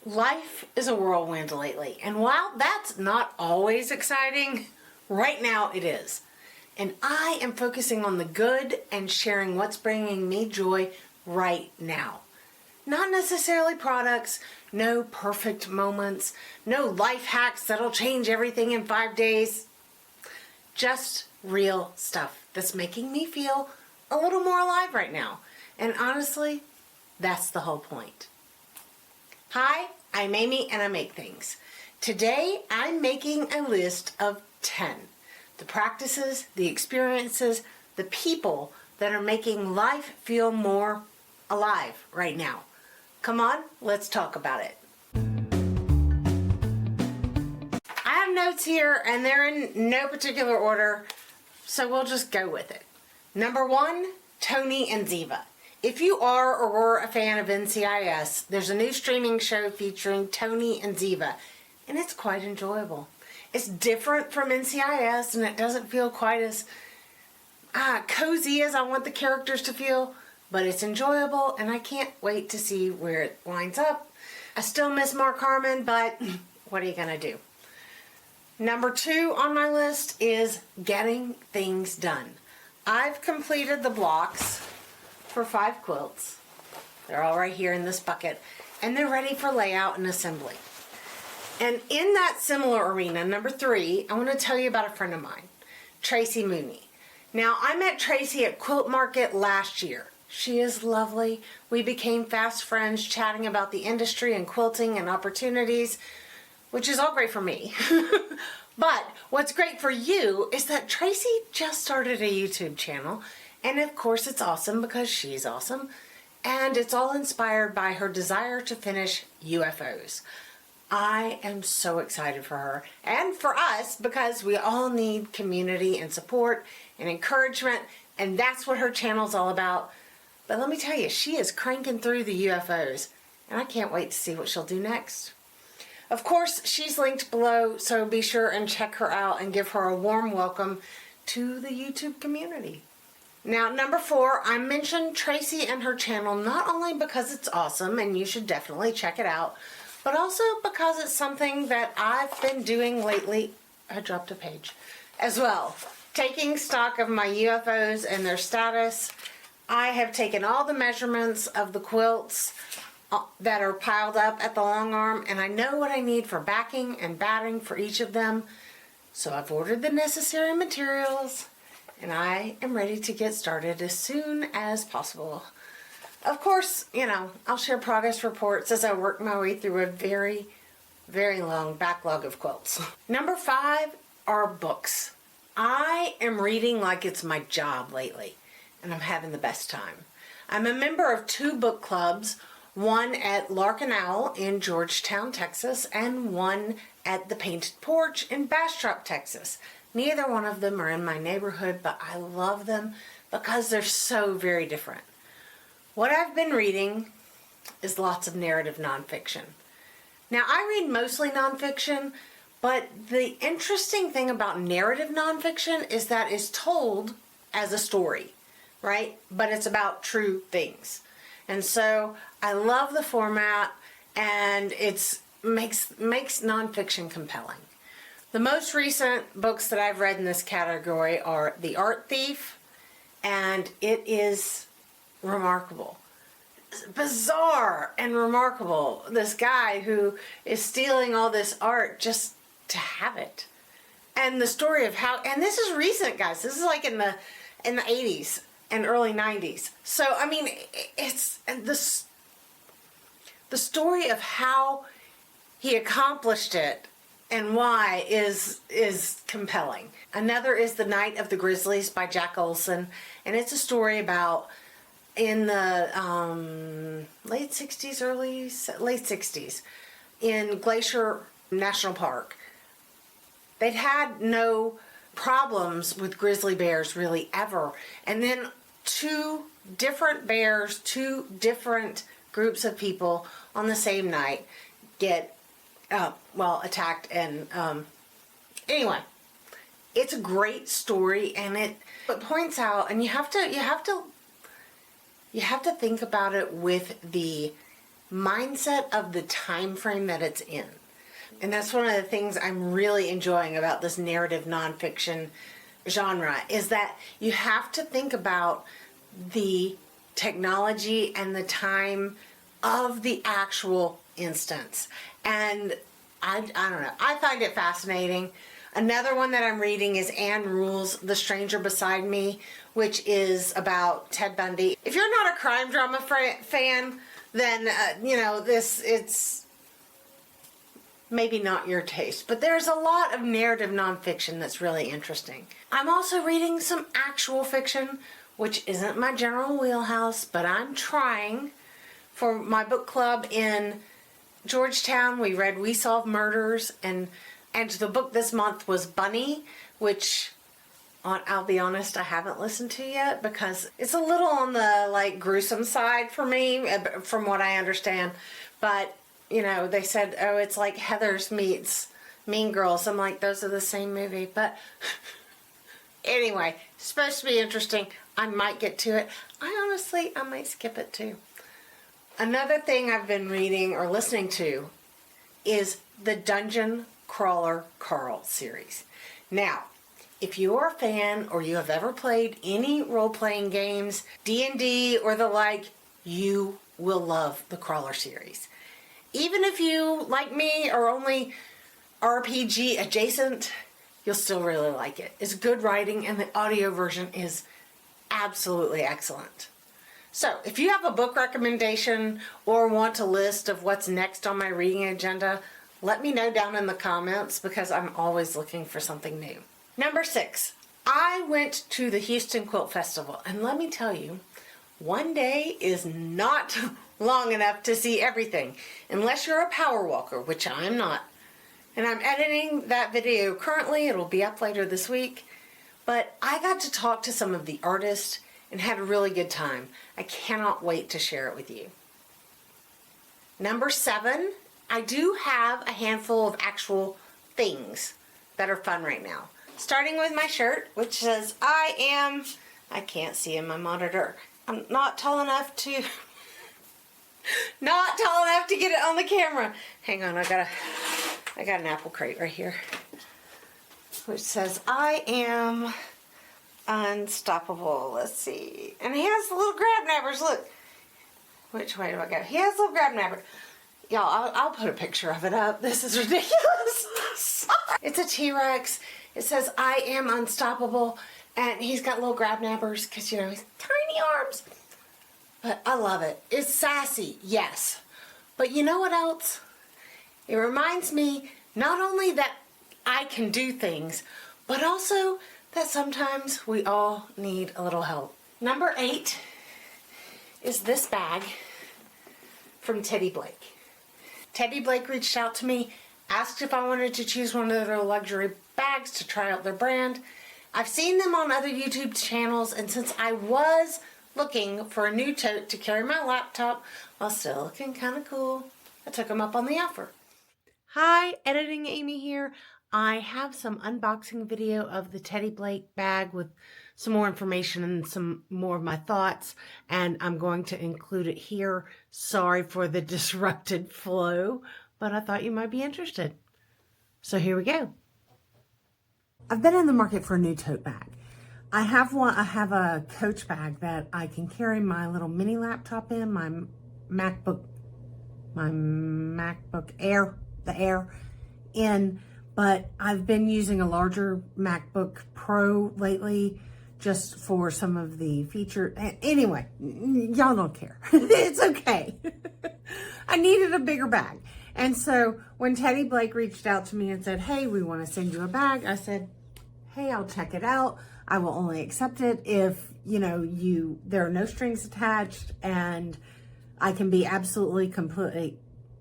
Life is a whirlwind lately, and while that's not always exciting, right now it is. And I am focusing on the good and sharing what's bringing me joy right now. Not necessarily products, no perfect moments, no life hacks that'll change everything in 5 days. Just real stuff that's making me feel a little more alive right now. And honestly, that's the whole point. Hi, I'm Amy and I make things. Today I'm making a list of 10. The practices, the experiences, the people that are making life feel more alive right now. Come on, let's talk about it. I have notes here and they're in no particular order, so we'll just go with it. Number 1, Tony and Ziva. If you are or were a fan of NCIS, there's a new streaming show featuring Tony and Ziva, and it's quite enjoyable. It's different from NCIS, and it doesn't feel quite as cozy as I want the characters to feel, but it's enjoyable, and I can't wait to see where it winds up. I still miss Mark Harmon, but what are you going to do? Number 2 on my list is getting things done. I've completed the blocks for 5 quilts. They're all right here in this bucket, and they're ready for layout and assembly. And in that similar arena, number 3, I want to tell you about a friend of mine, Tracy Mooney. Now, I met Tracy at Quilt Market last year. She is lovely. We became fast friends chatting about the industry and quilting and opportunities, which is all great for me. But what's great for you is that Tracy just started a YouTube channel, and of course it's awesome because she's awesome, and it's all inspired by her desire to finish UFOs. I am so excited for her and for us because we all need community and support and encouragement, and that's what her channel's all about. But let me tell you, she is cranking through the UFOs, and I can't wait to see what she'll do next. Of course, she's linked below, so be sure and check her out and give her a warm welcome to the YouTube community. Now, number 4, I mentioned Tracy and her channel not only because it's awesome and you should definitely check it out, but also because it's something that I've been doing lately. I dropped a page as well. Taking stock of my UFOs and their status. I have taken all the measurements of the quilts that are piled up at the long arm, and I know what I need for backing and batting for each of them. So I've ordered the necessary materials, and I am ready to get started as soon as possible. Of course, I'll share progress reports as I work my way through a very, very long backlog of quilts. Number 5 are books. I am reading like it's my job lately, and I'm having the best time. I'm a member of 2 book clubs, one at Larkin Owl in Georgetown, Texas, and one at the Painted Porch in Bastrop, Texas. Neither one of them are in my neighborhood, but I love them because they're so very different. What I've been reading is lots of narrative nonfiction. Now, I read mostly nonfiction, but the interesting thing about narrative nonfiction is that it's told as a story, right? But it's about true things. And so I love the format, and it makes nonfiction compelling. The most recent books that I've read in this category are The Art Thief, and it is remarkable. It's bizarre and remarkable. This guy who is stealing all this art just to have it. And the story of how, and this is recent, guys. This is like in the 80s and early 90s. So, I mean, it's the story of how he accomplished it and why is compelling. Another is The Night of the Grizzlies by Jack Olson, and it's a story about in the late 60s in Glacier National Park. They'd had no problems with grizzly bears really ever, and then 2 different bears, 2 different groups of people on the same night get attacked, and anyway, it's a great story, and it points out, and you have to think about it with the mindset of the time frame that it's in. And that's one of the things I'm really enjoying about this narrative nonfiction genre, is that you have to think about the technology and the time of the actual instance. And I don't know, I find it fascinating. Another one that I'm reading is Anne Rule's The Stranger Beside Me, which is about Ted Bundy. If you're not a crime drama fan, then, it's maybe not your taste. But there's a lot of narrative nonfiction that's really interesting. I'm also reading some actual fiction, which isn't my general wheelhouse, but I'm trying. For my book club in Georgetown, we read We Solve Murders, and the book this month was Bunny, which, I'll be honest, I haven't listened to yet because it's a little on the gruesome side for me, from what I understand. But they said, oh, it's like Heathers meets Mean Girls. I'm like, those are the same movie. But anyway, it's supposed to be interesting. I might get to it. I might skip it too. Another thing I've been reading or listening to is the Dungeon Crawler Carl series. Now, if you are a fan or you have ever played any role-playing games, D&D or the like, you will love the Crawler series. Even if you, like me, are only RPG adjacent, you'll still really like it. It's good writing, and the audio version is absolutely excellent. So, if you have a book recommendation or want a list of what's next on my reading agenda, let me know down in the comments, because I'm always looking for something new. Number 6, I went to the Houston Quilt Festival, and let me tell you, one day is not long enough to see everything, unless you're a power walker, which I'm not. And I'm editing that video currently. It'll be up later this week. But I got to talk to some of the artists and had a really good time. I cannot wait to share it with you. Number 7, I do have a handful of actual things that are fun right now. Starting with my shirt, which says, I can't see in my monitor. I'm not tall enough to get it on the camera. Hang on, I got an apple crate right here, which says, I am unstoppable. Let's see. And he has the little grab nabbers. Look. Which way do I go? He has little grab nabbers. Y'all, I'll put a picture of it up. This is ridiculous. Sorry. It's a T-Rex. It says, I am unstoppable. And he's got little grab nabbers because, he's tiny arms. But I love it. It's sassy, yes. But you know what else? It reminds me not only that I can do things, but also that sometimes we all need a little help. Number 8 is this bag from teddyblake. teddyblake reached out to me, asked if I wanted to choose one of their luxury bags to try out their brand. I've seen them on other YouTube channels, and since I was looking for a new tote to carry my laptop while still looking kind of cool, I took them up on the offer. Hi, Editing Amy here. I have some unboxing video of the teddyblake bag with some more information and some more of my thoughts, and I'm going to include it here. Sorry for the disrupted flow, but I thought you might be interested. So here we go. I've been in the market for a new tote bag. I have a Coach bag that I can carry my little mini laptop in, my MacBook Air, the Air in, but I've been using a larger MacBook Pro lately just for some of the feature. Anyway, y'all don't care. It's okay. I needed a bigger bag. And so when teddyblake reached out to me and said, hey, we want to send you a bag, I said, hey, I'll check it out. I will only accept it if, there are no strings attached, and I can be absolutely, completely,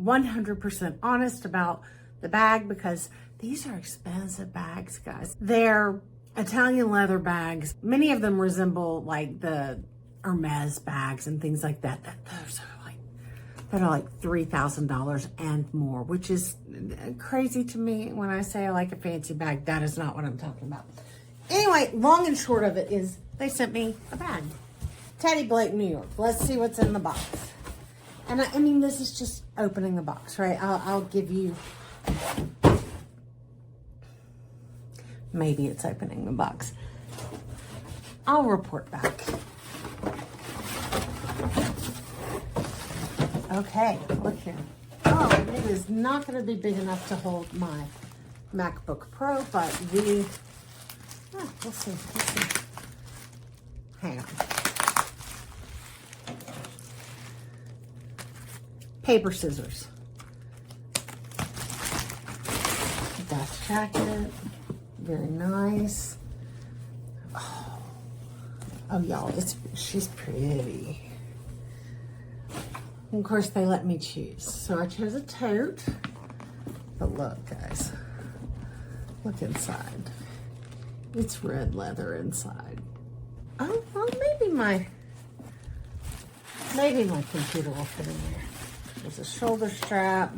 100% honest about the bag, because these are expensive bags, guys. They're Italian leather bags. Many of them resemble like the Hermes bags and things like that. Those are like $3,000 and more, which is crazy to me. When I say I like a fancy bag, that is not what I'm talking about. Anyway, long and short of it is they sent me a bag. teddyblake, New York. Let's see what's in the box. And I mean, this is just opening the box, right? I'll give you, maybe it's opening the box. I'll report back. Okay, look here. Oh, it is not going to be big enough to hold my MacBook Pro, but we'll see. We'll see. Hang on. Paper scissors. Dust jacket. Very nice. Oh, y'all, she's pretty. And of course, they let me choose. So I chose a tote. But look, guys. Look inside. It's red leather inside. Oh, well, maybe my computer will fit in there. There's a shoulder strap.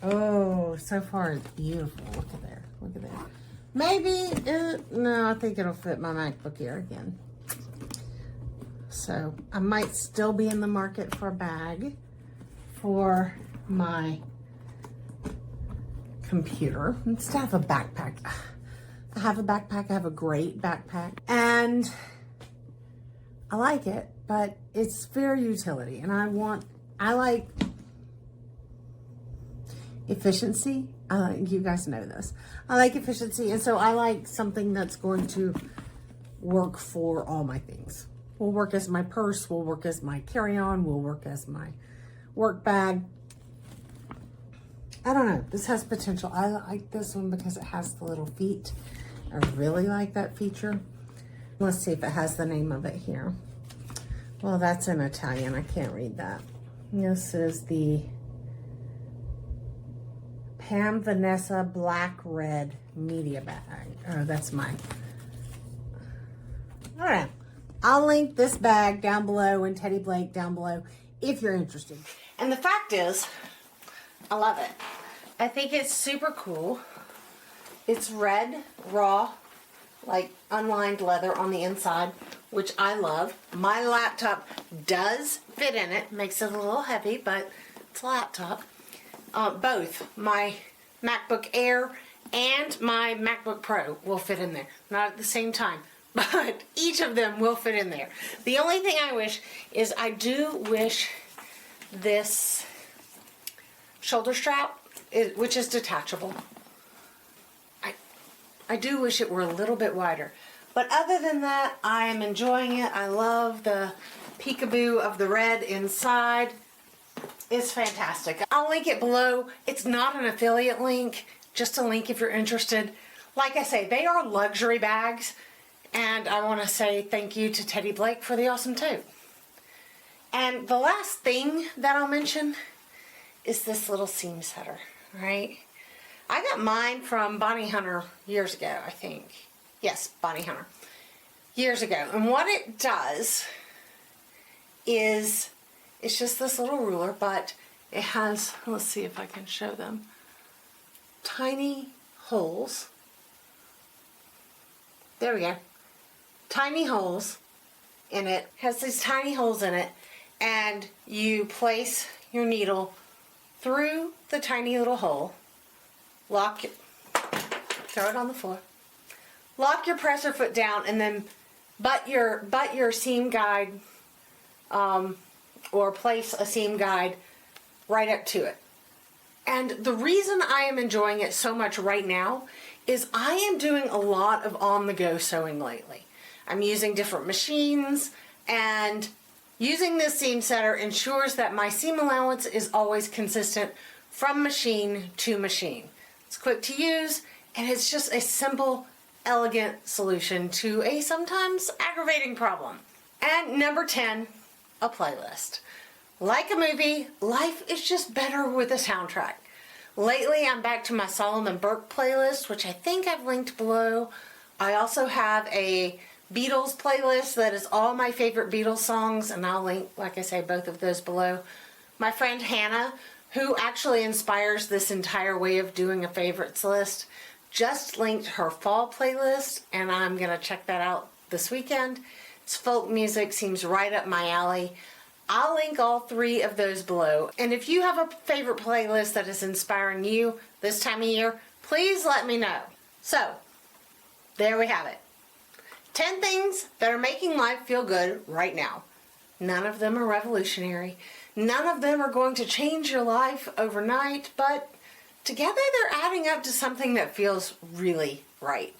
Oh, so far it's beautiful. Look at there. Look at there. Maybe, no, I think it'll fit my MacBook Air again. So I might still be in the market for a bag for my computer instead of a backpack. I have a backpack. I have a great backpack, and I like it, but it's very utility, and I like efficiency. You guys know this. I like efficiency, and so I like something that's going to work for all my things. Will work as my purse, will work as my carry-on, will work as my work bag. I don't know. This has potential. I like this one because it has the little feet. I really like that feature. Let's see if it has the name of it here. Well, that's in Italian. I can't read that. This is the Pam Vanessa Black Red Media Bag. Oh, that's mine. All right. I'll link this bag down below and teddyblake down below if you're interested. And the fact is, I love it. I think it's super cool. It's red, raw, like unlined leather on the inside, which I love. My laptop does fit in it. Makes it a little heavy, but it's a laptop. Both my MacBook Air and my MacBook Pro will fit in there. Not at the same time, but each of them will fit in there. The only thing I wish is I do wish this shoulder strap, which is detachable, I do wish it were a little bit wider. But other than that, I am enjoying it. I love the peekaboo of the red inside. It's fantastic. I'll link it below. It's not an affiliate link, just a link if you're interested. Like I say, they are luxury bags, and I want to say thank you to teddyblake for the awesome tote. And the last thing that I'll mention is this little seam setter, right? I got mine from Bonnie Hunter years ago, I think. Yes, Bonnie Hunter. Years ago. And what it does is, it's just this little ruler, but it has, let's see if I can show them, tiny holes. There we go. Tiny holes in it. Has these tiny holes in it, and you place your needle through the tiny little hole, lock it, throw it on the floor, lock your presser foot down, and then butt your seam guide, or place a seam guide right up to it. And the reason I am enjoying it so much right now is I am doing a lot of on-the-go sewing lately. I'm using different machines, and using this seam setter ensures that my seam allowance is always consistent from machine to machine. It's quick to use, and it's just a simple, elegant solution to a sometimes aggravating problem. And number 10, a playlist. Like a movie, life is just better with a soundtrack. Lately, I'm back to my Solomon Burke playlist, which I think I've linked below. I also have a Beatles playlist that is all my favorite Beatles songs, and I'll link, like I say, both of those below. My friend Hannah, who actually inspires this entire way of doing a favorites list, just linked her fall playlist, and I'm going to check that out this weekend. It's folk music, seems right up my alley. I'll link all 3 of those below. And if you have a favorite playlist that is inspiring you this time of year, please let me know. So, there we have it. 10 things that are making life feel good right now. None of them are revolutionary. None of them are going to change your life overnight, but together they're adding up to something that feels really right.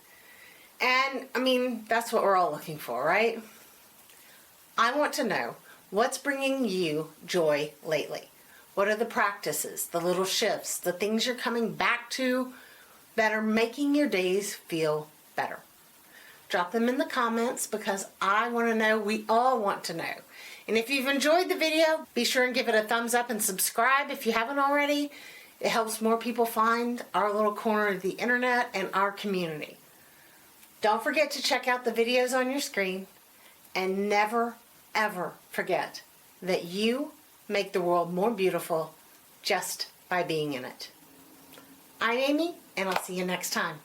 And, I mean, that's what we're all looking for, right? I want to know, what's bringing you joy lately? What are the practices, the little shifts, the things you're coming back to that are making your days feel better? Drop them in the comments because I want to know, we all want to know. And if you've enjoyed the video, be sure and give it a thumbs up and subscribe if you haven't already. It helps more people find our little corner of the internet and our community. Don't forget to check out the videos on your screen, and never, ever forget that you make the world more beautiful just by being in it. I'm Amy, and I'll see you next time.